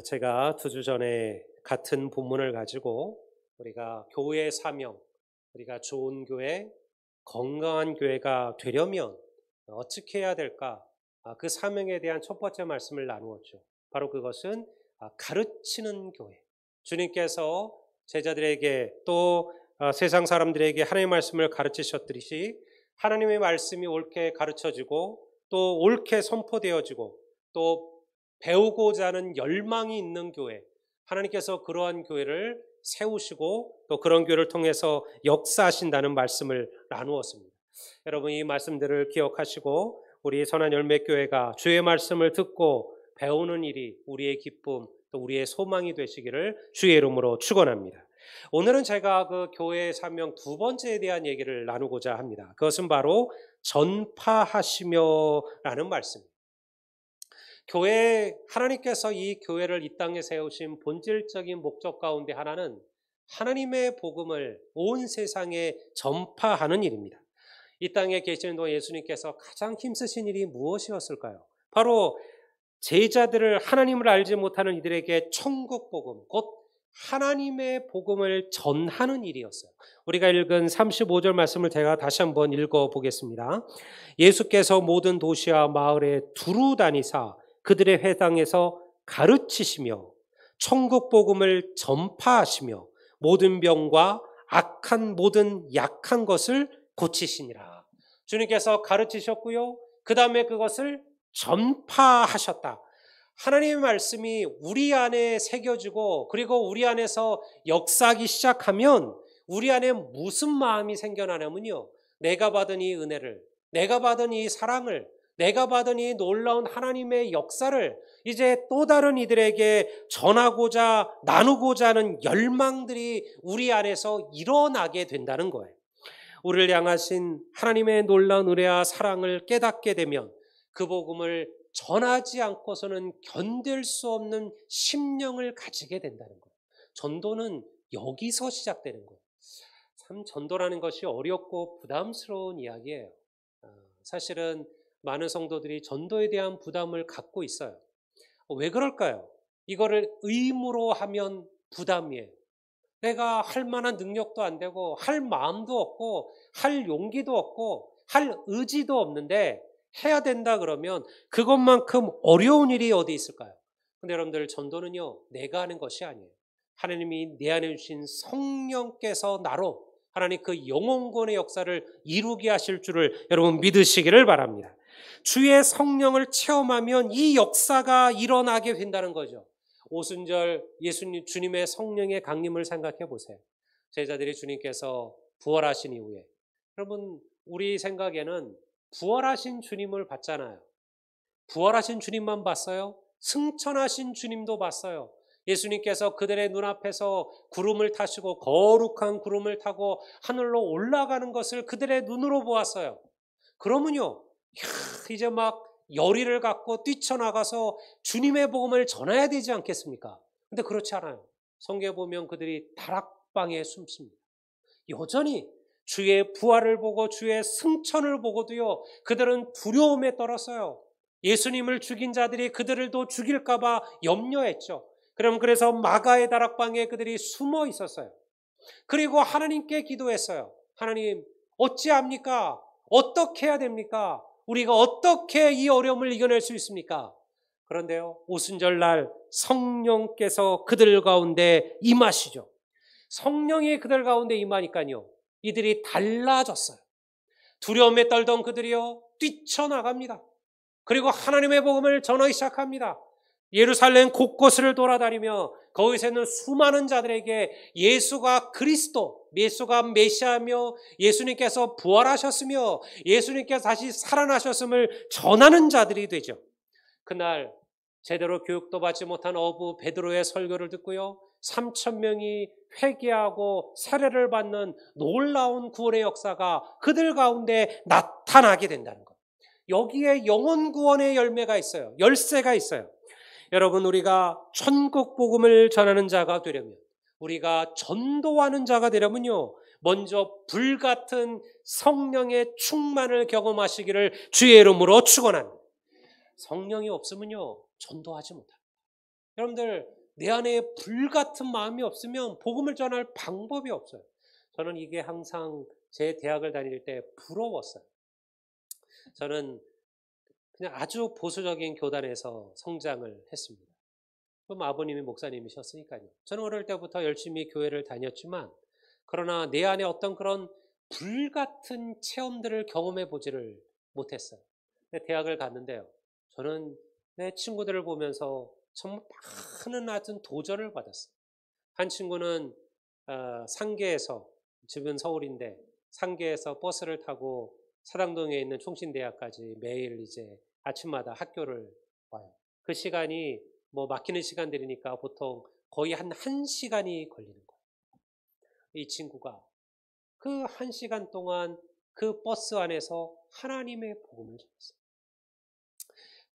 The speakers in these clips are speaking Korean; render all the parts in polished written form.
제가 2주 전에 같은 본문을 가지고 우리가 교회의 사명, 우리가 좋은 교회, 건강한 교회가 되려면 어떻게 해야 될까? 그 사명에 대한 첫 번째 말씀을 나누었죠. 바로 그것은 가르치는 교회. 주님께서 제자들에게 또 세상 사람들에게 하나님의 말씀을 가르치셨듯이 하나님의 말씀이 옳게 가르쳐지고 또 옳게 선포되어지고 또 배우고자 하는 열망이 있는 교회, 하나님께서 그러한 교회를 세우시고 또 그런 교회를 통해서 역사하신다는 말씀을 나누었습니다. 여러분, 이 말씀들을 기억하시고 우리 선한열매교회가 주의 말씀을 듣고 배우는 일이 우리의 기쁨 또 우리의 소망이 되시기를 주의 이름으로 축원합니다. 오늘은 제가 그 교회의 사명 두 번째에 대한 얘기를 나누고자 합니다. 그것은 바로 전파하시며라는 말씀입니다. 하나님께서 이 교회를 이 땅에 세우신 본질적인 목적 가운데 하나는 하나님의 복음을 온 세상에 전파하는 일입니다. 이 땅에 계시는 동안 예수님께서 가장 힘쓰신 일이 무엇이었을까요? 바로 제자들을, 하나님을 알지 못하는 이들에게 천국 복음, 곧 하나님의 복음을 전하는 일이었어요. 우리가 읽은 35절 말씀을 제가 다시 한번 읽어보겠습니다. 예수께서 모든 도시와 마을에 두루 다니사 그들의 회당에서 가르치시며 천국 복음을 전파하시며 모든 병과 악한 모든 약한 것을 고치시니라. 주님께서 가르치셨고요. 그 다음에 그것을 전파하셨다. 하나님의 말씀이 우리 안에 새겨지고 그리고 우리 안에서 역사하기 시작하면 우리 안에 무슨 마음이 생겨나냐면요, 내가 받은 이 은혜를, 내가 받은 이 사랑을, 내가 받은 이 놀라운 하나님의 역사를 이제 또 다른 이들에게 전하고자 나누고자 하는 열망들이 우리 안에서 일어나게 된다는 거예요. 우리를 향하신 하나님의 놀라운 은혜와 사랑을 깨닫게 되면 그 복음을 전하지 않고서는 견딜 수 없는 심령을 가지게 된다는 거예요. 전도는 여기서 시작되는 거예요. 참 전도라는 것이 어렵고 부담스러운 이야기예요. 사실은 많은 성도들이 전도에 대한 부담을 갖고 있어요. 왜 그럴까요? 이거를 의무로 하면 부담이에요. 내가 할 만한 능력도 안 되고 할 마음도 없고 할 용기도 없고 할 의지도 없는데 해야 된다 그러면 그것만큼 어려운 일이 어디 있을까요? 근데 여러분들, 전도는요, 내가 하는 것이 아니에요. 하나님이 내 안에 주신 성령께서 나로 하나님 그 영혼권의 역사를 이루게 하실 줄을 여러분 믿으시기를 바랍니다. 주의 성령을 체험하면 이 역사가 일어나게 된다는 거죠. 오순절 예수님 주님의 성령의 강림을 생각해 보세요. 제자들이 주님께서 부활하신 이후에, 여러분, 우리 생각에는 부활하신 주님을 봤잖아요. 부활하신 주님만 봤어요? 승천하신 주님도 봤어요. 예수님께서 그들의 눈앞에서 구름을 타시고 거룩한 구름을 타고 하늘로 올라가는 것을 그들의 눈으로 보았어요. 그러면요, 이제 막 열의를 갖고 뛰쳐나가서 주님의 복음을 전해야 되지 않겠습니까? 근데 그렇지 않아요. 성경에 보면 그들이 다락방에 숨습니다. 여전히 주의 부활을 보고 주의 승천을 보고도요, 그들은 두려움에 떨었어요. 예수님을 죽인 자들이 그들도 죽일까 봐 염려했죠. 그래서 마가의 다락방에 그들이 숨어 있었어요. 그리고 하나님께 기도했어요. 하나님, 어찌합니까? 어떻게 해야 됩니까? 우리가 어떻게 이 어려움을 이겨낼 수 있습니까? 그런데요, 오순절날 성령께서 그들 가운데 임하시죠. 성령이 그들 가운데 임하니까요, 이들이 달라졌어요. 두려움에 떨던 그들이요, 뛰쳐나갑니다. 그리고 하나님의 복음을 전하기 시작합니다. 예루살렘 곳곳을 돌아다니며 거기서 있는 수많은 자들에게 예수가 그리스도, 예수가 메시아며 예수님께서 부활하셨으며 예수님께서 다시 살아나셨음을 전하는 자들이 되죠. 그날 제대로 교육도 받지 못한 어부 베드로의 설교를 듣고요, 3,000명이 회개하고 세례를 받는 놀라운 구원의 역사가 그들 가운데 나타나게 된다는 것. 여기에 영혼 구원의 열매가 있어요. 열쇠가 있어요. 여러분, 우리가 천국 복음을 전하는 자가 되려면, 우리가 전도하는 자가 되려면요, 먼저 불같은 성령의 충만을 경험하시기를 주의 이름으로 축원합니다. 성령이 없으면요, 전도하지 못합니다. 여러분들 내 안에 불같은 마음이 없으면 복음을 전할 방법이 없어요. 저는 이게 항상 제 대학을 다닐 때 부러웠어요. 저는 그냥 아주 보수적인 교단에서 성장을 했습니다. 그럼 아버님이 목사님이셨으니까요. 저는 어릴 때부터 열심히 교회를 다녔지만 그러나 내 안에 어떤 그런 불같은 체험들을 경험해 보지를 못했어요. 근데 대학을 갔는데요. 저는 내 친구들을 보면서 정말 많은 아주 도전을 받았어요. 한 친구는 상계에서, 집은 서울인데 상계에서 버스를 타고 사당동에 있는 총신대학까지 매일 이제 아침마다 학교를 와요. 그 시간이 뭐 막히는 시간들이니까 보통 거의 한 1시간이 걸리는 거예요. 이 친구가 그 1시간 동안 그 버스 안에서 하나님의 복음을 전했어요.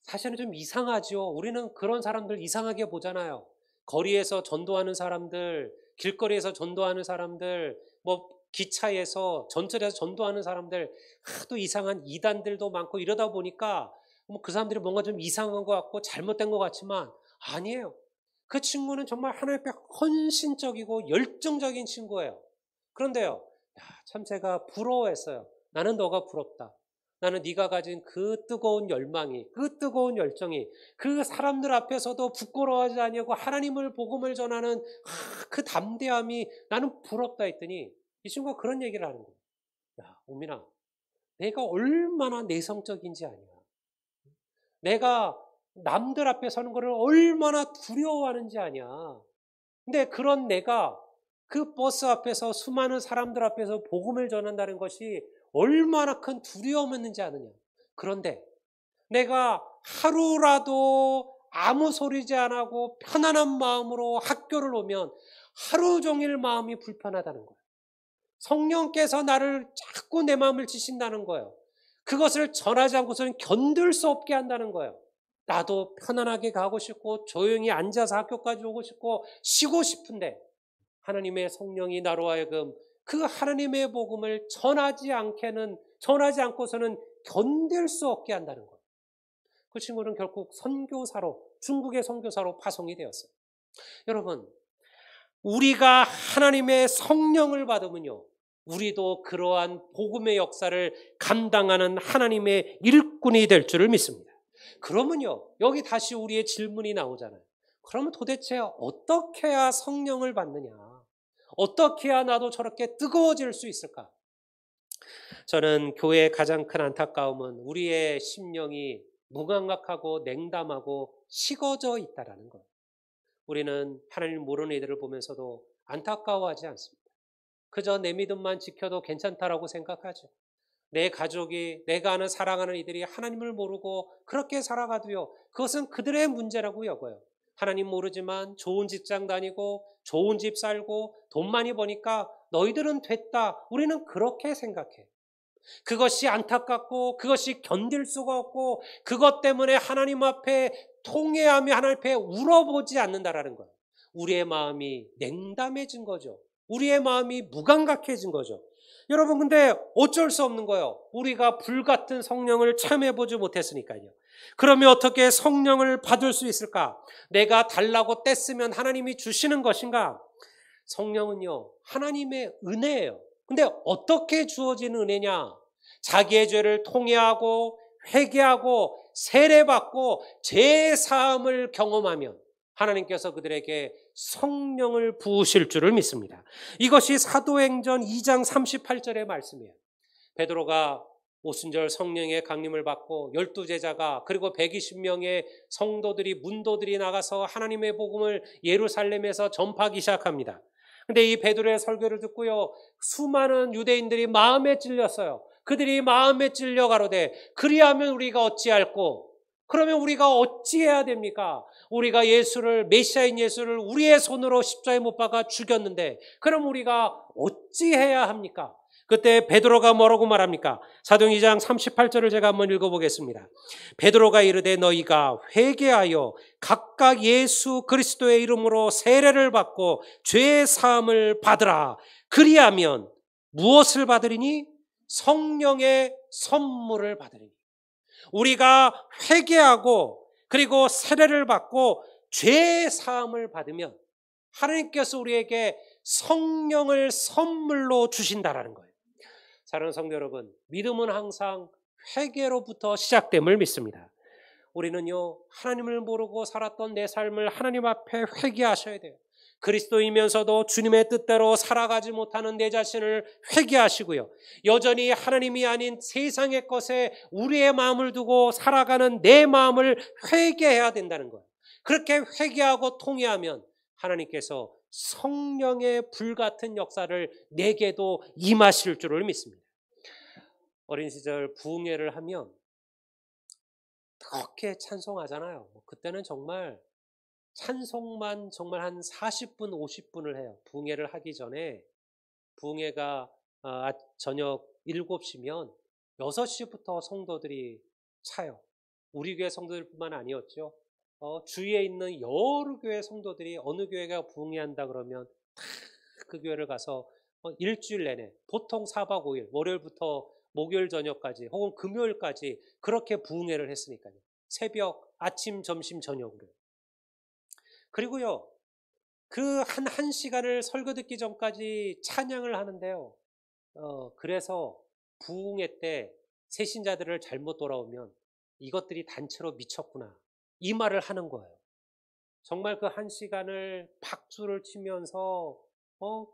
사실은 좀 이상하죠. 우리는 그런 사람들 이상하게 보잖아요. 거리에서 전도하는 사람들, 길거리에서 전도하는 사람들, 뭐 기차에서 전철에서 전도하는 사람들, 하도 이상한 이단들도 많고 이러다 보니까 뭐 그 사람들이 뭔가 좀 이상한 것 같고 잘못된 것 같지만 아니에요. 그 친구는 정말 하나님 앞에 헌신적이고 열정적인 친구예요. 그런데요, 참 제가 부러워했어요. 나는 너가 부럽다. 나는 네가 가진 그 뜨거운 열망이, 그 뜨거운 열정이 그 사람들 앞에서도 부끄러워하지 아니하고 하나님을 복음을 전하는 그 담대함이 나는 부럽다 했더니 이 친구가 그런 얘기를 하는 거예요. 야, 우민아, 내가 얼마나 내성적인지 아냐. 내가 남들 앞에 서는 것을 얼마나 두려워하는지 아냐. 근데 그런 내가 그 버스 앞에서 수많은 사람들 앞에서 복음을 전한다는 것이 얼마나 큰 두려움이었는지 아느냐. 그런데 내가 하루라도 아무 소리지 안 하고 편안한 마음으로 학교를 오면 하루 종일 마음이 불편하다는 거예요. 성령께서 나를 자꾸 내 마음을 치신다는 거예요. 그것을 전하지 않고서는 견딜 수 없게 한다는 거예요. 나도 편안하게 가고 싶고 조용히 앉아서 학교까지 오고 싶고 쉬고 싶은데 하나님의 성령이 나로 하여금 그 하나님의 복음을 전하지 않고서는 견딜 수 없게 한다는 거예요. 그 친구는 결국 중국의 선교사로 파송이 되었어요. 여러분, 우리가 하나님의 성령을 받으면요, 우리도 그러한 복음의 역사를 감당하는 하나님의 일꾼이 될 줄을 믿습니다. 그러면요, 여기 다시 우리의 질문이 나오잖아요. 그러면 도대체 어떻게 해야 성령을 받느냐? 어떻게 해야 나도 저렇게 뜨거워질 수 있을까? 저는 교회의 가장 큰 안타까움은 우리의 심령이 무감각하고 냉담하고 식어져 있다라는 거예요. 우리는 하나님 모르는 이들을 보면서도 안타까워하지 않습니다. 그저 내 믿음만 지켜도 괜찮다라고 생각하죠. 내 가족이, 내가 아는 사랑하는 이들이 하나님을 모르고 그렇게 살아가도요, 그것은 그들의 문제라고 여겨요. 하나님 모르지만 좋은 직장 다니고 좋은 집 살고 돈 많이 버니까 너희들은 됐다. 우리는 그렇게 생각해. 그것이 안타깝고 그것이 견딜 수가 없고 그것 때문에 하나님 앞에 통회하며 하나님 앞에 울어보지 않는다라는 거예요. 우리의 마음이 냉담해진 거죠. 우리의 마음이 무감각해진 거죠. 여러분, 근데 어쩔 수 없는 거예요. 우리가 불같은 성령을 체험해보지 못했으니까요. 그러면 어떻게 성령을 받을 수 있을까? 내가 달라고 뗐으면 하나님이 주시는 것인가? 성령은요, 하나님의 은혜예요. 근데 어떻게 주어지는 은혜냐? 자기의 죄를 통회하고 회개하고 세례받고 죄사함을 경험하면 하나님께서 그들에게 성령을 부으실 줄을 믿습니다. 이것이 사도행전 2장 38절의 말씀이에요. 베드로가 오순절 성령의 강림을 받고 12제자가 그리고 120명의 성도들이 문도들이 나가서 하나님의 복음을 예루살렘에서 전파하기 시작합니다. 근데 이 베드로의 설교를 듣고요, 수많은 유대인들이 마음에 찔렸어요. 그들이 마음에 찔려 가로되 그리하면 우리가 어찌할꼬? 그러면 우리가 어찌해야 됩니까? 우리가 메시아인 예수를 우리의 손으로 십자가에 못 박아 죽였는데 그럼 우리가 어찌해야 합니까? 그때 베드로가 뭐라고 말합니까? 사도행전 2장 38절을 제가 한번 읽어보겠습니다. 베드로가 이르되 너희가 회개하여 각각 예수 그리스도의 이름으로 세례를 받고 죄 사함을 받으라. 그리하면 무엇을 받으리니? 성령의 선물을 받으리니. 우리가 회개하고 그리고 세례를 받고 죄 사함을 받으면 하나님께서 우리에게 성령을 선물로 주신다라는 거예요. 사랑하는 성도 여러분, 믿음은 항상 회개로부터 시작됨을 믿습니다. 우리는요, 하나님을 모르고 살았던 내 삶을 하나님 앞에 회개하셔야 돼요. 그리스도이면서도 주님의 뜻대로 살아가지 못하는 내 자신을 회개하시고요. 여전히 하나님이 아닌 세상의 것에 우리의 마음을 두고 살아가는 내 마음을 회개해야 된다는 거예요. 그렇게 회개하고 통회하면 하나님께서 성령의 불같은 역사를 내게도 임하실 줄을 믿습니다. 어린 시절 부흥회를 하면 그렇게 찬송하잖아요. 그때는 정말 찬송만 정말 한 40분, 50분을 해요. 부흥회를 하기 전에 부흥회가 저녁 7시면 6시부터 성도들이 차요. 우리 교회 성도들뿐만 아니었죠. 주위에 있는 여러 교회 성도들이 어느 교회가 부흥회 한다 그러면 다 그 교회를 가서 일주일 내내 보통 4박 5일 월요일부터 목요일 저녁까지 혹은 금요일까지 그렇게 부흥회를 했으니까요. 새벽, 아침, 점심, 저녁으로. 그리고요, 그 한 시간을 설교 듣기 전까지 찬양을 하는데요. 그래서 부흥회 때 새신자들을 잘못 돌아오면 이것들이 단체로 미쳤구나. 이 말을 하는 거예요. 정말 그 한 시간을 박수를 치면서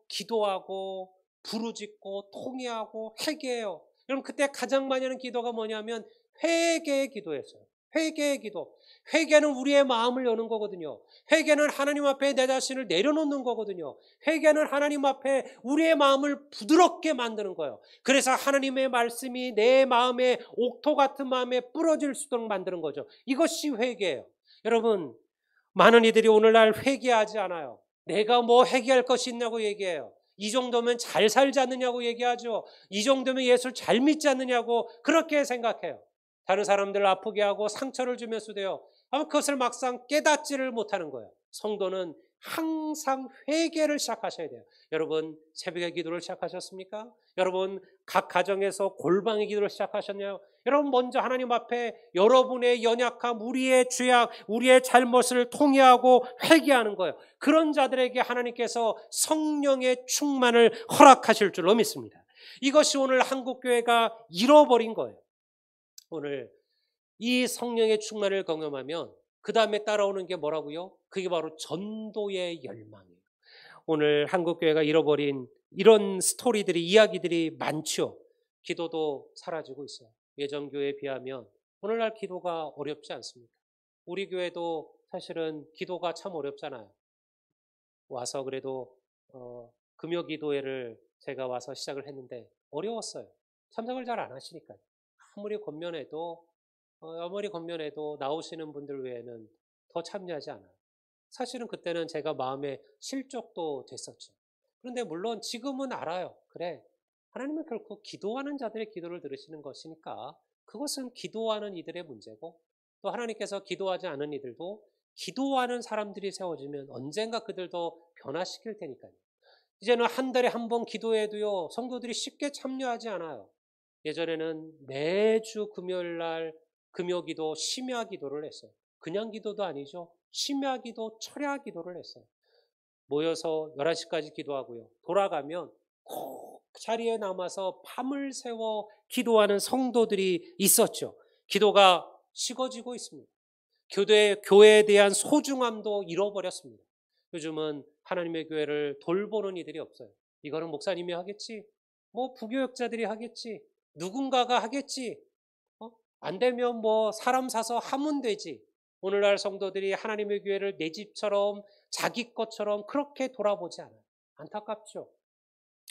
기도하고 부르짖고 통회하고 회개해요. 여러분 그때 가장 많이 하는 기도가 뭐냐면 회개의 기도였어요. 회개의 기도. 회개는 우리의 마음을 여는 거거든요. 회개는 하나님 앞에 내 자신을 내려놓는 거거든요. 회개는 하나님 앞에 우리의 마음을 부드럽게 만드는 거예요. 그래서 하나님의 말씀이 내 마음에 옥토 같은 마음에 뿌려질 수 있도록 만드는 거죠. 이것이 회개예요. 여러분 많은 이들이 오늘날 회개하지 않아요. 내가 뭐 회개할 것이 있냐고 얘기해요. 이 정도면 잘 살지 않느냐고 얘기하죠. 이 정도면 예수를 잘 믿지 않느냐고 그렇게 생각해요. 다른 사람들을 아프게 하고 상처를 주면서 돼요. 아마 그것을 막상 깨닫지를 못하는 거예요. 성도는 항상 회개를 시작하셔야 돼요. 여러분 새벽에 기도를 시작하셨습니까? 여러분 각 가정에서 골방의 기도를 시작하셨나요? 여러분 먼저 하나님 앞에 여러분의 연약함, 우리의 죄악, 우리의 잘못을 통회하고 회개하는 거예요. 그런 자들에게 하나님께서 성령의 충만을 허락하실 줄로 믿습니다. 이것이 오늘 한국교회가 잃어버린 거예요. 오늘 이 성령의 충만을 경험하면 그 다음에 따라오는 게 뭐라고요? 그게 바로 전도의 열망이에요. 오늘 한국교회가 잃어버린 이런 스토리들이, 이야기들이 많죠. 기도도 사라지고 있어요. 예전 교회에 비하면 오늘날 기도가 어렵지 않습니다. 우리 교회도 사실은 기도가 참 어렵잖아요. 와서 그래도 금요 기도회를 제가 와서 시작을 했는데 어려웠어요. 참석을 잘 안 하시니까요. 아무리 건면해도 나오시는 분들 외에는 더 참여하지 않아요. 사실은 그때는 제가 마음에 실족도 됐었죠. 그런데 물론 지금은 알아요. 그래, 하나님은 결코 기도하는 자들의 기도를 들으시는 것이니까 그것은 기도하는 이들의 문제고 또 하나님께서 기도하지 않은 이들도 기도하는 사람들이 세워지면 언젠가 그들도 변화시킬 테니까요. 이제는 한 달에 한 번 기도해도요, 성도들이 쉽게 참여하지 않아요. 예전에는 매주 금요일 날 금요기도, 심야기도를 했어요. 그냥 기도도 아니죠. 심야기도, 철야기도를 했어요. 모여서 11시까지 기도하고요. 돌아가면 꼭 자리에 남아서 밤을 새워 기도하는 성도들이 있었죠. 기도가 식어지고 있습니다. 교회에 대한 소중함도 잃어버렸습니다. 요즘은 하나님의 교회를 돌보는 이들이 없어요. 이거는 목사님이 하겠지, 뭐 부교역자들이 하겠지, 누군가가 하겠지, 안 되면 뭐 사람 사서 하면 되지. 오늘날 성도들이 하나님의 교회를 내 집처럼 자기 것처럼 그렇게 돌아보지 않아요. 안타깝죠.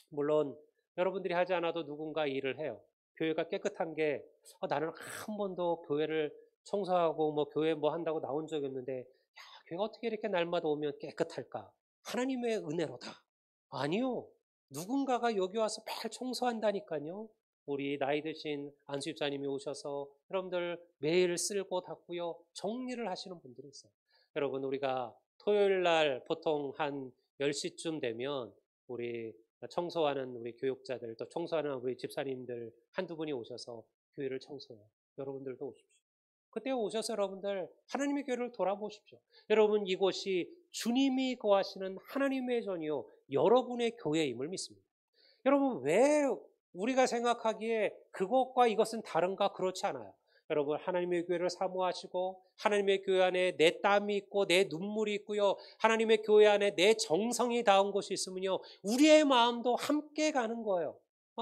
물론 여러분들이 하지 않아도 누군가 일을 해요. 교회가 깨끗한 게 나는 한 번도 교회를 청소하고 뭐 교회 뭐 한다고 나온 적이 없는데 야, 교회가 어떻게 이렇게 날마다 오면 깨끗할까? 하나님의 은혜로다. 아니요. 누군가가 여기 와서 매일 청소한다니까요. 우리 나이 드신 안수 집사님이 오셔서 여러분들 매일 쓸고 닦고요. 정리를 하시는 분들이 있어요. 여러분 우리가 토요일 날 보통 한 10시쯤 되면 우리 청소하는 우리 교육자들 또 청소하는 우리 집사님들 한두 분이 오셔서 교회를 청소해요. 여러분들도 오십시오. 그때 오셔서 여러분들 하나님의 교회를 돌아보십시오. 여러분, 이곳이 주님이 거하시는 하나님의 전이요 여러분의 교회임을 믿습니다. 여러분, 왜 우리가 생각하기에 그것과 이것은 다른가? 그렇지 않아요. 여러분, 하나님의 교회를 사모하시고 하나님의 교회 안에 내 땀이 있고 내 눈물이 있고요, 하나님의 교회 안에 내 정성이 닿은 곳이 있으면요, 우리의 마음도 함께 가는 거예요.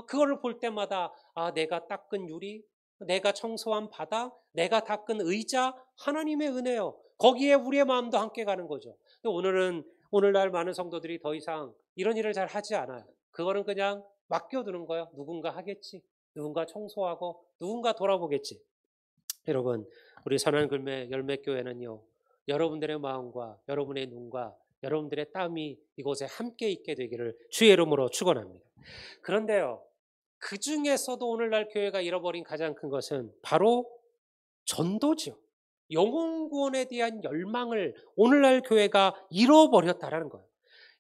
그거를 볼 때마다 내가 닦은 유리, 내가 청소한 바닥, 내가 닦은 의자, 하나님의 은혜요. 거기에 우리의 마음도 함께 가는 거죠. 근데 오늘날 많은 성도들이 더 이상 이런 일을 잘 하지 않아요. 그거는 그냥 맡겨두는 거예요. 누군가 하겠지. 누군가 청소하고 누군가 돌아보겠지. 여러분, 우리 선한 열매교회는요, 여러분들의 마음과 여러분의 눈과 여러분들의 땀이 이곳에 함께 있게 되기를 주의 이름으로 축원합니다. 그런데요, 그 중에서도 오늘날 교회가 잃어버린 가장 큰 것은 바로 전도죠. 영혼 구원에 대한 열망을 오늘날 교회가 잃어버렸다라는 거예요.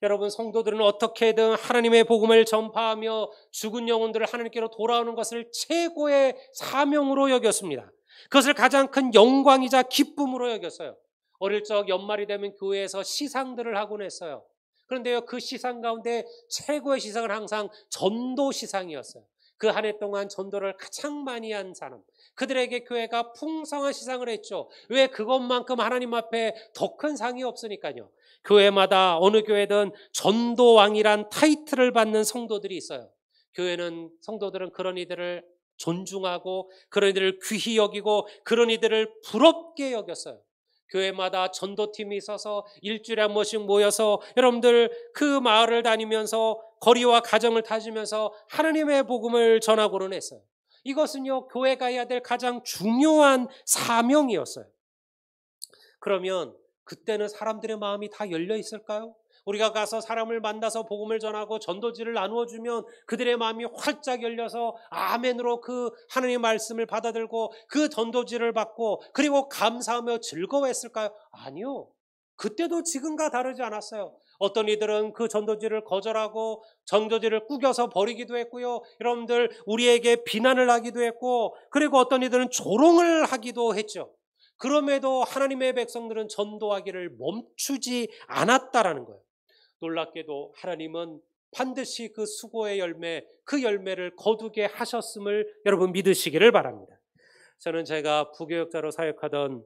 여러분, 성도들은 어떻게든 하나님의 복음을 전파하며 죽은 영혼들을 하나님께로 돌아오는 것을 최고의 사명으로 여겼습니다. 그것을 가장 큰 영광이자 기쁨으로 여겼어요. 어릴 적 연말이 되면 교회에서 시상들을 하곤 했어요. 그런데요, 그 시상 가운데 최고의 시상은 항상 전도 시상이었어요. 그 한 해 동안 전도를 가장 많이 한 사람, 그들에게 교회가 풍성한 시상을 했죠. 왜? 그것만큼 하나님 앞에 더 큰 상이 없으니까요. 교회마다 어느 교회든 전도왕이란 타이틀을 받는 성도들이 있어요. 성도들은 그런 이들을 존중하고 그런 이들을 귀히 여기고 그런 이들을 부럽게 여겼어요. 교회마다 전도팀이 있어서 일주일에 한 번씩 모여서 여러분들 그 마을을 다니면서 거리와 가정을 다니면서 하나님의 복음을 전하고는 했어요. 이것은요, 교회가 해야 될 가장 중요한 사명이었어요. 그러면 그때는 사람들의 마음이 다 열려 있을까요? 우리가 가서 사람을 만나서 복음을 전하고 전도지를 나누어주면 그들의 마음이 활짝 열려서 아멘으로 그 하나님의 말씀을 받아들고 그 전도지를 받고 그리고 감사하며 즐거워했을까요? 아니요. 그때도 지금과 다르지 않았어요. 어떤 이들은 그 전도지를 거절하고 전도지를 꾸겨서 버리기도 했고요. 여러분들, 우리에게 비난을 하기도 했고, 그리고 어떤 이들은 조롱을 하기도 했죠. 그럼에도 하나님의 백성들은 전도하기를 멈추지 않았다라는 거예요. 놀랍게도 하나님은 반드시 그 수고의 열매, 그 열매를 거두게 하셨음을 여러분 믿으시기를 바랍니다. 저는 제가 부교역자로 사역하던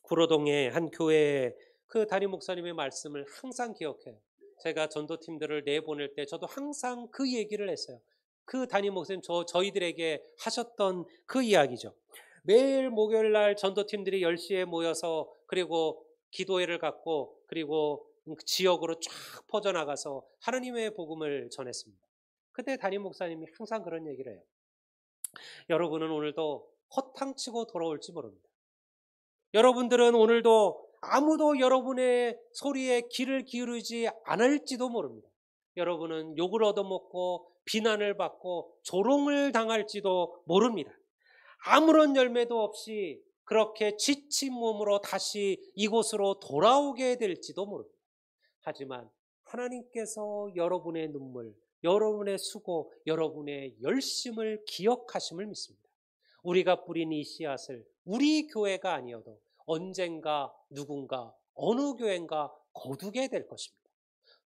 구로동의 한 교회의 그 담임 목사님의 말씀을 항상 기억해요. 제가 전도팀들을 내보낼 때 저도 항상 그 얘기를 했어요. 그 담임 목사님 저희들에게 하셨던 그 이야기죠. 매일 목요일 날 전도팀들이 10시에 모여서 그리고 기도회를 갖고 그리고 지역으로 쫙 퍼져나가서 하나님의 복음을 전했습니다. 그때 담임 목사님이 항상 그런 얘기를 해요. 여러분은 오늘도 허탕치고 돌아올지 모릅니다. 여러분들은 오늘도 아무도 여러분의 소리에 귀를 기울이지 않을지도 모릅니다. 여러분은 욕을 얻어먹고 비난을 받고 조롱을 당할지도 모릅니다. 아무런 열매도 없이 그렇게 지친 몸으로 다시 이곳으로 돌아오게 될지도 모릅니다. 하지만 하나님께서 여러분의 눈물, 여러분의 수고, 여러분의 열심을 기억하심을 믿습니다. 우리가 뿌린 이 씨앗을 우리 교회가 아니어도 언젠가 누군가 어느 교회인가 거두게 될 것입니다.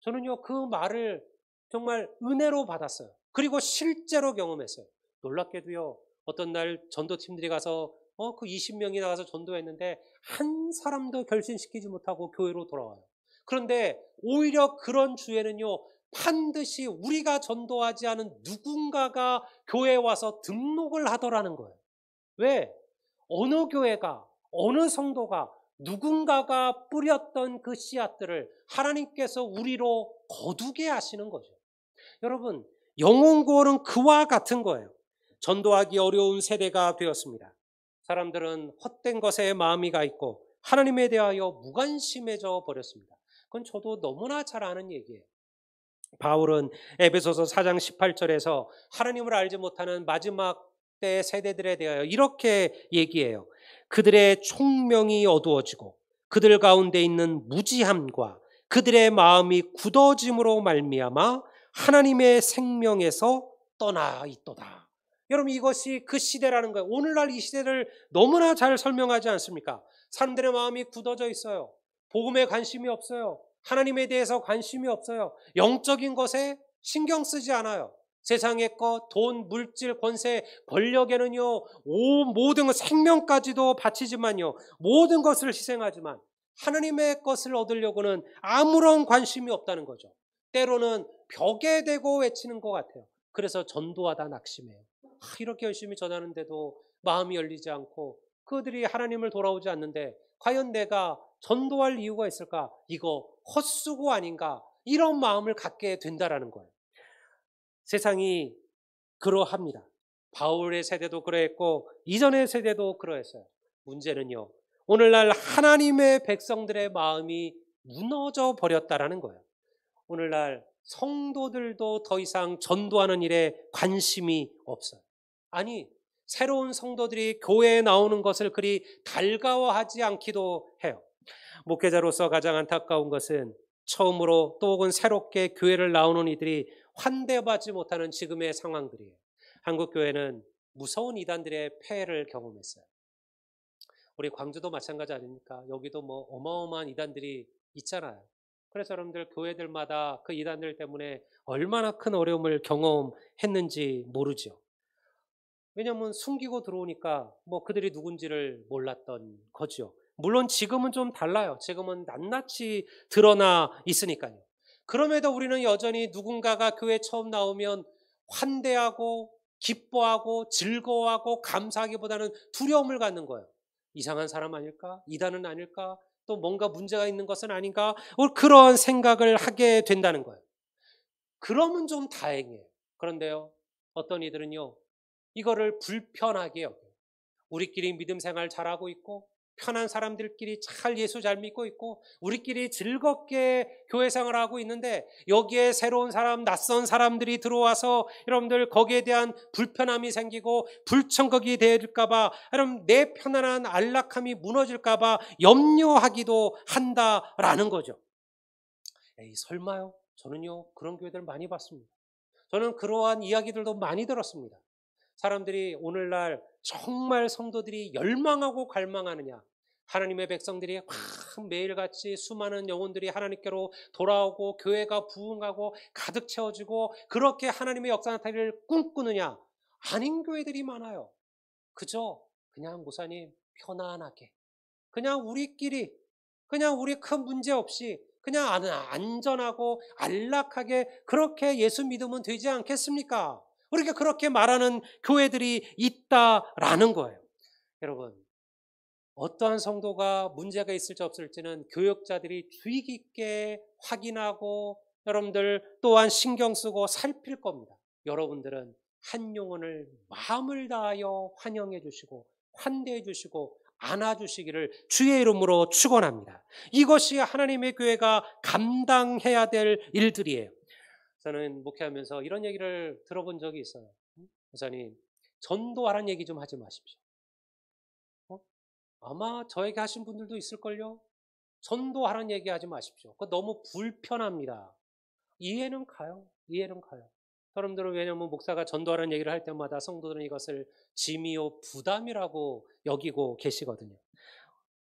저는요, 그 말을 정말 은혜로 받았어요. 그리고 실제로 경험했어요. 놀랍게도요, 어떤 날 전도팀들이 가서 그 20명이 나가서 전도했는데 한 사람도 결신시키지 못하고 교회로 돌아와요. 그런데 오히려 그런 주에는요, 반드시 우리가 전도하지 않은 누군가가 교회에 와서 등록을 하더라는 거예요. 왜? 어느 교회가, 어느 성도가, 누군가가 뿌렸던 그 씨앗들을 하나님께서 우리로 거두게 하시는 거죠. 여러분, 영혼 구원은 그와 같은 거예요. 전도하기 어려운 세대가 되었습니다. 사람들은 헛된 것에 마음이 가 있고 하나님에 대하여 무관심해져 버렸습니다. 그건 저도 너무나 잘 아는 얘기예요. 바울은 에베소서 4장 18절에서 하나님을 알지 못하는 마지막 때 세대들에 대하여 이렇게 얘기해요. 그들의 총명이 어두워지고 그들 가운데 있는 무지함과 그들의 마음이 굳어짐으로 말미암아 하나님의 생명에서 떠나 있도다. 여러분 이것이 그 시대라는 거예요. 오늘날 이 시대를 너무나 잘 설명하지 않습니까? 사람들의 마음이 굳어져 있어요. 복음에 관심이 없어요. 하나님에 대해서 관심이 없어요. 영적인 것에 신경 쓰지 않아요. 세상의 것, 돈, 물질, 권세, 권력에는요, 모든 것, 생명까지도 바치지만요, 모든 것을 희생하지만 하나님의 것을 얻으려고는 아무런 관심이 없다는 거죠. 때로는 벽에 대고 외치는 것 같아요. 그래서 전도하다 낙심해요. 이렇게 열심히 전하는데도 마음이 열리지 않고 그들이 하나님을 돌아오지 않는데 과연 내가 전도할 이유가 있을까? 이거 헛수고 아닌가? 이런 마음을 갖게 된다라는 거예요. 세상이 그러합니다. 바울의 세대도 그러했고 이전의 세대도 그러했어요. 문제는요, 오늘날 하나님의 백성들의 마음이 무너져 버렸다라는 거예요. 오늘날 성도들도 더 이상 전도하는 일에 관심이 없어요. 아니, 새로운 성도들이 교회에 나오는 것을 그리 달가워하지 않기도 해요. 목회자로서 가장 안타까운 것은 처음으로 또 혹은 새롭게 교회를 나오는 이들이 환대받지 못하는 지금의 상황들이에요. 한국 교회는 무서운 이단들의 폐해를 경험했어요. 우리 광주도 마찬가지 아닙니까? 여기도 뭐 어마어마한 이단들이 있잖아요. 그래서 여러분들 교회들마다 그 이단들 때문에 얼마나 큰 어려움을 경험했는지 모르죠. 왜냐하면 숨기고 들어오니까 뭐 그들이 누군지를 몰랐던 거죠. 물론 지금은 좀 달라요. 지금은 낱낱이 드러나 있으니까요. 그럼에도 우리는 여전히 누군가가 교회 처음 나오면 환대하고 기뻐하고 즐거워하고 감사하기보다는 두려움을 갖는 거예요. 이상한 사람 아닐까? 이단은 아닐까? 또 뭔가 문제가 있는 것은 아닌가? 그런 생각을 하게 된다는 거예요. 그러면 좀 다행이에요. 그런데요, 어떤 이들은요, 이거를 불편하게 여겨요. 우리끼리 믿음 생활 잘하고 있고 편한 사람들끼리 잘 예수 잘 믿고 있고 우리끼리 즐겁게 교회 생활하고 있는데 여기에 새로운 사람, 낯선 사람들이 들어와서 여러분들 거기에 대한 불편함이 생기고 불청각이 될까 봐, 여러분 내 편안한 안락함이 무너질까 봐 염려하기도 한다라는 거죠. 에이, 설마요? 저는요, 그런 교회들 많이 봤습니다. 저는 그러한 이야기들도 많이 들었습니다. 사람들이 오늘날 정말 성도들이 열망하고 갈망하느냐, 하나님의 백성들이 매일같이 수많은 영혼들이 하나님께로 돌아오고 교회가 부흥하고 가득 채워지고 그렇게 하나님의 역사 나타나기를 꿈꾸느냐, 아닌 교회들이 많아요. 그저 그냥 목사님 편안하게 그냥 우리끼리 그냥 우리 큰 문제 없이 그냥 안전하고 안락하게 그렇게 예수 믿으면 되지 않겠습니까? 우리가 그렇게 말하는 교회들이 있다라는 거예요. 여러분, 어떠한 성도가 문제가 있을지 없을지는 교역자들이 주의 깊게 확인하고 여러분들 또한 신경 쓰고 살필 겁니다. 여러분들은 한 영혼을 마음을 다하여 환영해 주시고 환대해 주시고 안아주시기를 주의 이름으로 축원합니다. 이것이 하나님의 교회가 감당해야 될 일들이에요. 저는 목회하면서 이런 얘기를 들어본 적이 있어요. 목사님, 전도하라는 얘기 좀 하지 마십시오. 아마 저에게 하신 분들도 있을걸요. 전도하라는 얘기 하지 마십시오. 그거 너무 불편합니다. 이해는 가요. 이해는 가요. 여러분들은 왜냐하면 목사가 전도하라는 얘기를 할 때마다 성도들은 이것을 짐이요 부담이라고 여기고 계시거든요.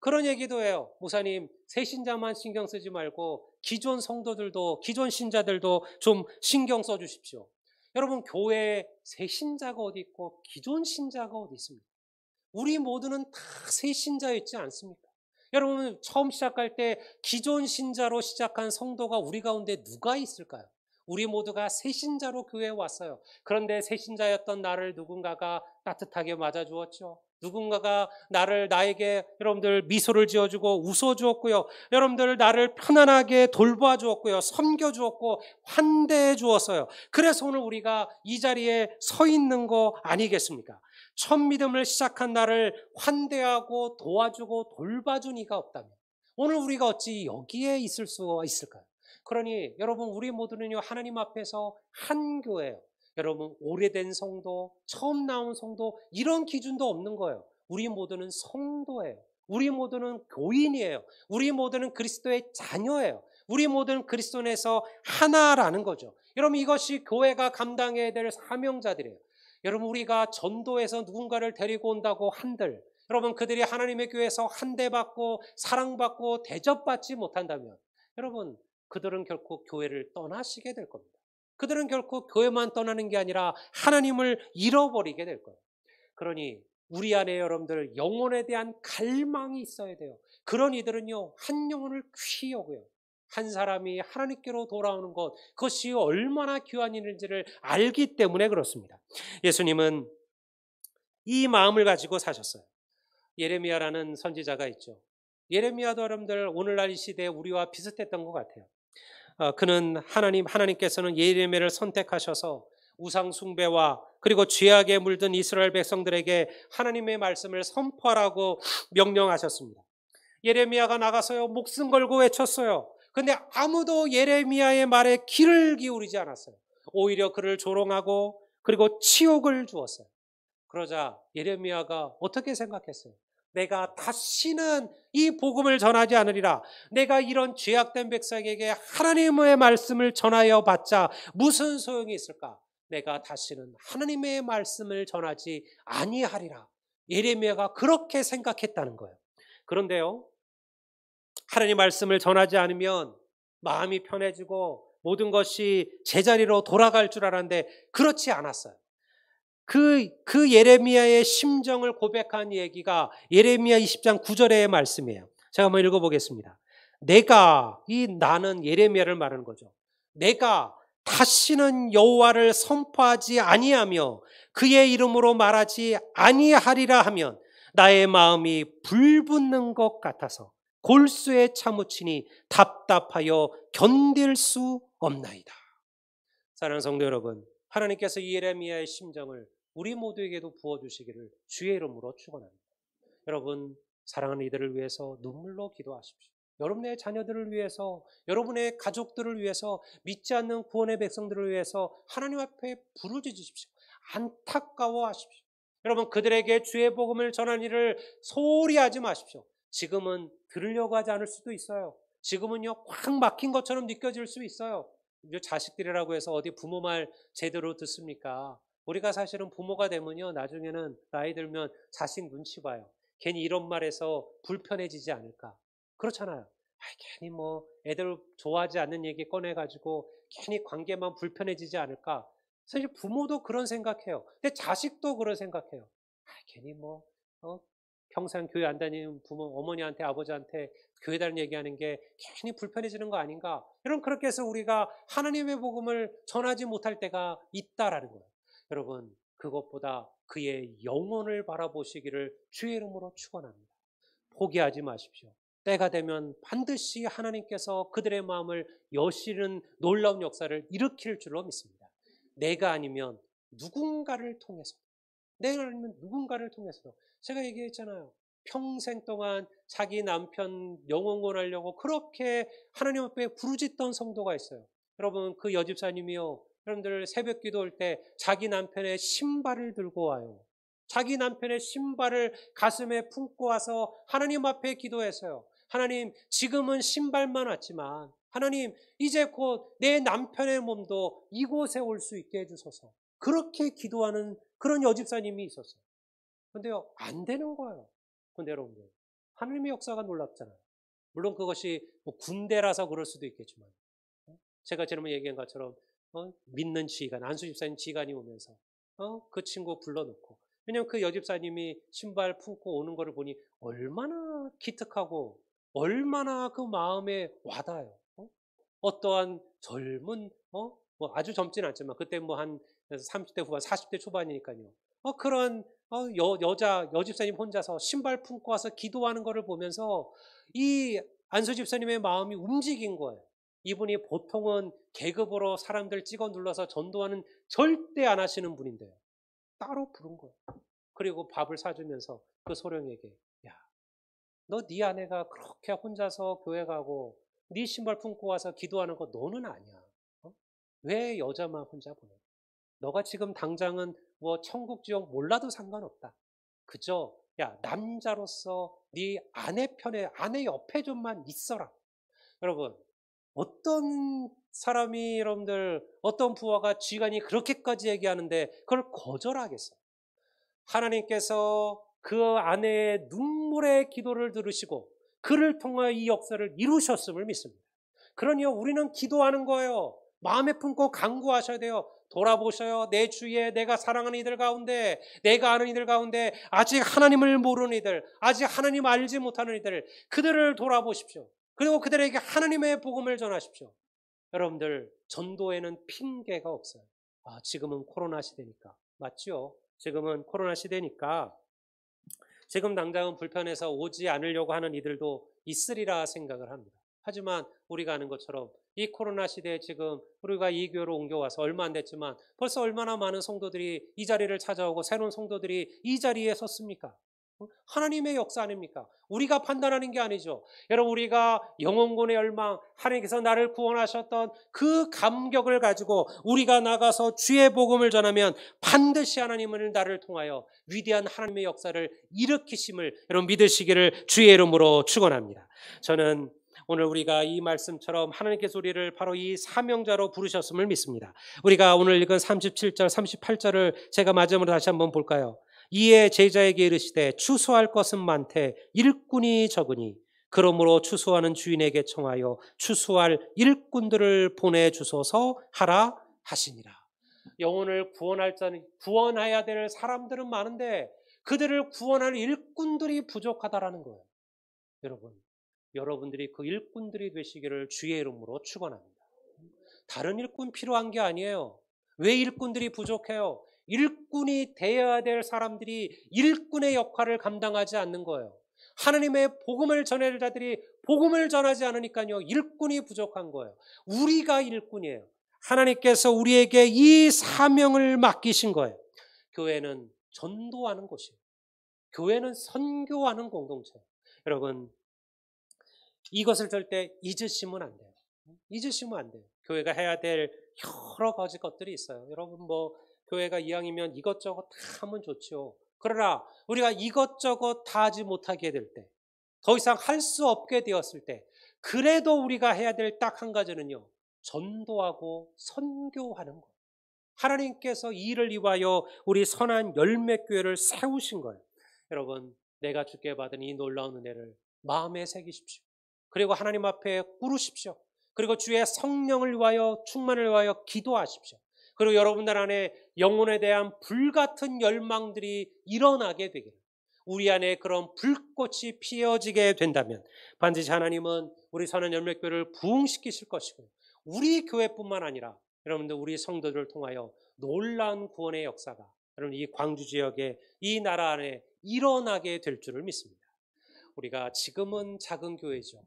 그런 얘기도 해요. 목사님, 새신자만 신경 쓰지 말고 기존 성도들도 기존 신자들도 좀 신경 써 주십시오. 여러분, 교회에 새신자가 어디 있고 기존 신자가 어디 있습니까? 우리 모두는 다 새신자였지 않습니까? 여러분, 처음 시작할 때 기존 신자로 시작한 성도가 우리 가운데 누가 있을까요? 우리 모두가 새신자로 교회에 왔어요. 그런데 새신자였던 나를 누군가가 따뜻하게 맞아주었죠. 누군가가 나에게 여러분들 미소를 지어주고 웃어주었고요. 여러분들 나를 편안하게 돌봐주었고요. 섬겨주었고 환대해 주었어요. 그래서 오늘 우리가 이 자리에 서 있는 거 아니겠습니까? 첫 믿음을 시작한 나를 환대하고 도와주고 돌봐준 이가 없다면 오늘 우리가 어찌 여기에 있을 수 있을까요? 그러니 여러분, 우리 모두는요, 하나님 앞에서 한 교회예요. 여러분, 오래된 성도, 처음 나온 성도, 이런 기준도 없는 거예요. 우리 모두는 성도예요. 우리 모두는 교인이에요. 우리 모두는 그리스도의 자녀예요. 우리 모두는 그리스도 안에서 하나라는 거죠. 여러분, 이것이 교회가 감당해야 될 사명자들이에요. 여러분, 우리가 전도해서 누군가를 데리고 온다고 한들, 여러분, 그들이 하나님의 교회에서 환대받고 사랑받고 대접받지 못한다면, 여러분, 그들은 결코 교회를 떠나시게 될 겁니다. 그들은 결코 교회만 떠나는 게 아니라 하나님을 잃어버리게 될 거예요. 그러니 우리 안에 여러분들 영혼에 대한 갈망이 있어야 돼요. 그런 이들은요, 한 영혼을 귀히 여겨요. 한 사람이 하나님께로 돌아오는 것, 그것이 얼마나 귀한 일인지를 알기 때문에 그렇습니다. 예수님은 이 마음을 가지고 사셨어요. 예레미야라는 선지자가 있죠. 예레미야도 여러분들 오늘날 이 시대에 우리와 비슷했던 것 같아요. 그는 하나님께서는 예레미야를 선택하셔서 우상 숭배와 그리고 죄악에 물든 이스라엘 백성들에게 하나님의 말씀을 선포하라고 명령하셨습니다. 예레미야가 나가서요, 목숨 걸고 외쳤어요. 근데 아무도 예레미야의 말에 귀를 기울이지 않았어요. 오히려 그를 조롱하고 그리고 치욕을 주었어요. 그러자 예레미야가 어떻게 생각했어요? 내가 다시는 이 복음을 전하지 않으리라. 내가 이런 죄악된 백성에게 하나님의 말씀을 전하여 봤자 무슨 소용이 있을까? 내가 다시는 하나님의 말씀을 전하지 아니하리라. 예레미야가 그렇게 생각했다는 거예요. 그런데요, 하나님 말씀을 전하지 않으면 마음이 편해지고 모든 것이 제자리로 돌아갈 줄 알았는데 그렇지 않았어요. 그 예레미야의 심정을 고백한 얘기가 예레미야 20장 9절의 말씀이에요. 제가 한번 읽어보겠습니다. 나는 예레미야를 말하는 거죠. 내가 다시는 여호와를 선포하지 아니하며 그의 이름으로 말하지 아니하리라 하면 나의 마음이 불붙는 것 같아서 골수에 차무치니 답답하여 견딜 수 없나이다. 사랑하는 성도 여러분, 하나님께서 이 예레미야의 심정을 우리 모두에게도 부어주시기를 주의 이름으로 축원합니다. 여러분, 사랑하는 이들을 위해서 눈물로 기도하십시오. 여러분의 자녀들을 위해서, 여러분의 가족들을 위해서, 믿지 않는 구원의 백성들을 위해서 하나님 앞에 부르짖으십시오. 안타까워하십시오. 여러분, 그들에게 주의 복음을 전하는 일을 소홀히 하지 마십시오. 지금은 들으려고 하지 않을 수도 있어요. 지금은요, 꽉 막힌 것처럼 느껴질 수 있어요. 자식들이라고 해서 어디 부모 말 제대로 듣습니까? 우리가 사실은 부모가 되면요, 나중에는 나이 들면 자식 눈치 봐요. 괜히 이런 말해서 불편해지지 않을까? 그렇잖아요. 괜히 애들 좋아하지 않는 얘기 꺼내가지고 괜히 관계만 불편해지지 않을까? 사실 부모도 그런 생각해요. 근데 자식도 그런 생각해요. 괜히 평생 교회 안 다니는 부모, 어머니한테, 아버지한테 교회 다니는 얘기하는 게 괜히 불편해지는 거 아닌가? 여러분, 그렇게 해서 우리가 하나님의 복음을 전하지 못할 때가 있다라는 거예요. 여러분, 그것보다 그의 영혼을 바라보시기를 주의 이름으로 축원합니다. 포기하지 마십시오. 때가 되면 반드시 하나님께서 그들의 마음을 여시는 놀라운 역사를 일으킬 줄로 믿습니다. 내가 아니면 누군가를 통해서, 제가 얘기했잖아요. 평생 동안 자기 남편 영혼권하려고 그렇게 하나님 앞에 부르짖던 성도가 있어요. 여러분, 그 여집사님이요, 여러분들 새벽 기도할 때 자기 남편의 신발을 들고 와요. 자기 남편의 신발을 가슴에 품고 와서 하나님 앞에 기도했어요. 하나님, 지금은 신발만 왔지만 하나님, 이제 곧 내 남편의 몸도 이곳에 올 수 있게 해주소서. 그렇게 기도하는 그런 여집사님이 있었어요. 근데요, 안 되는 거예요. 근데 여러분들, 하나님의 역사가 놀랍잖아요. 물론 그것이 군대라서 그럴 수도 있겠지만, 제가 지난번에 얘기한 것처럼 믿는 지휘관, 안수 집사님 지휘관이 오면서 그 친구 불러놓고, 왜냐하면 그 여집사님이 신발 품고 오는 거를 보니 얼마나 기특하고 얼마나 그 마음에 와닿아요. 어떠한 젊은 아주 젊진 않지만 그때 한 30대 후반 40대 초반이니까요. 그런 여집사님 혼자서 신발 품고 와서 기도하는 거를 보면서 이 안수 집사님의 마음이 움직인 거예요. 이분이 보통은 계급으로 사람들 찍어 눌러서 전도하는 절대 안 하시는 분인데요. 따로 부른 거예요. 그리고 밥을 사주면서 그 소령에게, 야, 너 네 아내가 그렇게 혼자서 교회 가고 네 신발 품고 와서 기도하는 거 너는 아니야. 왜 여자만 혼자 보내? 너가 지금 당장은 천국 지옥 몰라도 상관없다. 그저 남자로서 네 아내 옆에 좀만 있어라. 여러분, 어떤 사람이 여러분들 어떤 부하가 쥐간이 그렇게까지 얘기하는데 그걸 거절하겠어요? 하나님께서 그 아내의 눈물의 기도를 들으시고 그를 통하여 이 역사를 이루셨음을 믿습니다. 그러니 우리는 기도하는 거예요. 마음에 품고 간구하셔야 돼요. 돌아보셔요. 내 주위에 내가 사랑하는 이들 가운데, 내가 아는 이들 가운데 아직 하나님을 모르는 이들, 아직 하나님 알지 못하는 이들, 그들을 돌아보십시오. 그리고 그들에게 하나님의 복음을 전하십시오. 여러분들, 전도에는 핑계가 없어요. 지금은 코로나 시대니까. 맞죠? 지금은 코로나 시대니까 지금 당장은 불편해서 오지 않으려고 하는 이들도 있으리라 생각을 합니다. 하지만 우리가 아는 것처럼 이 코로나 시대에 지금 우리가 이 교회로 옮겨와서 얼마 안 됐지만 벌써 얼마나 많은 성도들이 이 자리를 찾아오고 새로운 성도들이 이 자리에 섰습니까? 하나님의 역사 아닙니까? 우리가 판단하는 게 아니죠. 여러분, 우리가 영혼군의 열망, 하나님께서 나를 구원하셨던 그 감격을 가지고 우리가 나가서 주의 복음을 전하면 반드시 하나님은 나를 통하여 위대한 하나님의 역사를 일으키심을 여러분 믿으시기를 주의 이름으로 축원합니다. 저는 오늘 우리가 이 말씀처럼 하나님께서 우리를 바로 이 사명자로 부르셨음을 믿습니다. 우리가 오늘 읽은 37절, 38절을 제가 마지막으로 다시 한번 볼까요? 이에 제자에게 이르시되 추수할 것은 많되 일꾼이 적으니 그러므로 추수하는 주인에게 청하여 추수할 일꾼들을 보내주소서 하라 하시니라. 영혼을 구원해야 될 사람들은 많은데 그들을 구원할 일꾼들이 부족하다라는 거예요. 여러분들이 그 일꾼들이 되시기를 주의 이름으로 축원합니다. 다른 일꾼 필요한 게 아니에요. 왜 일꾼들이 부족해요? 일꾼이 되어야 될 사람들이 일꾼의 역할을 감당하지 않는 거예요. 하나님의 복음을 전할 자들이 복음을 전하지 않으니까요, 일꾼이 부족한 거예요. 우리가 일꾼이에요. 하나님께서 우리에게 이 사명을 맡기신 거예요. 교회는 전도하는 곳이에요. 교회는 선교하는 공동체예요. 여러분, 이것을 절대 잊으시면 안 돼요. 잊으시면 안 돼요. 교회가 해야 될 여러 가지 것들이 있어요. 여러분, 교회가 이왕이면 이것저것 다 하면 좋죠. 그러나 우리가 이것저것 다 하지 못하게 될 때, 더 이상 할 수 없게 되었을 때, 그래도 우리가 해야 될 딱 한 가지는요, 전도하고 선교하는 거예요. 하나님께서 이 일을 위하여 우리 선한 열매교회를 세우신 거예요. 여러분, 내가 주께 받은 이 놀라운 은혜를 마음에 새기십시오. 그리고 하나님 앞에 꾸르십시오. 그리고 주의 성령을 위하여 충만을 위하여 기도하십시오. 그리고 여러분들 안에 영혼에 대한 불같은 열망들이 일어나게 되기를, 우리 안에 그런 불꽃이 피어지게 된다면 반드시 하나님은 우리 선한 열매교회를 부흥시키실 것이고, 우리 교회뿐만 아니라 여러분들 우리 성도들을 통하여 놀라운 구원의 역사가 여러분 이 광주 지역에, 이 나라 안에 일어나게 될 줄을 믿습니다. 우리가 지금은 작은 교회죠.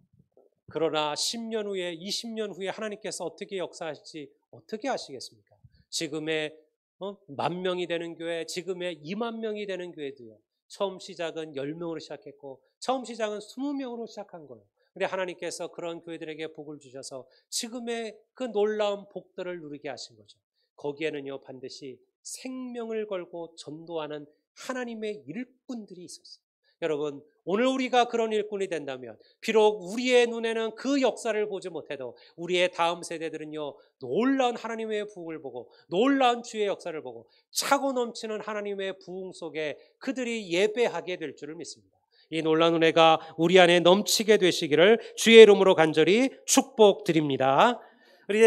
그러나 10년 후에, 20년 후에 하나님께서 어떻게 역사하실지 어떻게 아시겠습니까? 지금의 10,000명이 되는 교회, 지금의 20,000명이 되는 교회도요, 처음 시작은 10명으로 시작했고 처음 시작은 20명으로 시작한 거예요. 근데 하나님께서 그런 교회들에게 복을 주셔서 지금의 그 놀라운 복들을 누리게 하신 거죠. 거기에는요, 반드시 생명을 걸고 전도하는 하나님의 일꾼들이 있었어요. 여러분, 오늘 우리가 그런 일꾼이 된다면, 비록 우리의 눈에는 그 역사를 보지 못해도 우리의 다음 세대들은요, 놀라운 하나님의 부흥을 보고 놀라운 주의 역사를 보고 차고 넘치는 하나님의 부흥 속에 그들이 예배하게 될 줄을 믿습니다. 이 놀라운 은혜가 우리 안에 넘치게 되시기를 주의 이름으로 간절히 축복드립니다. 우리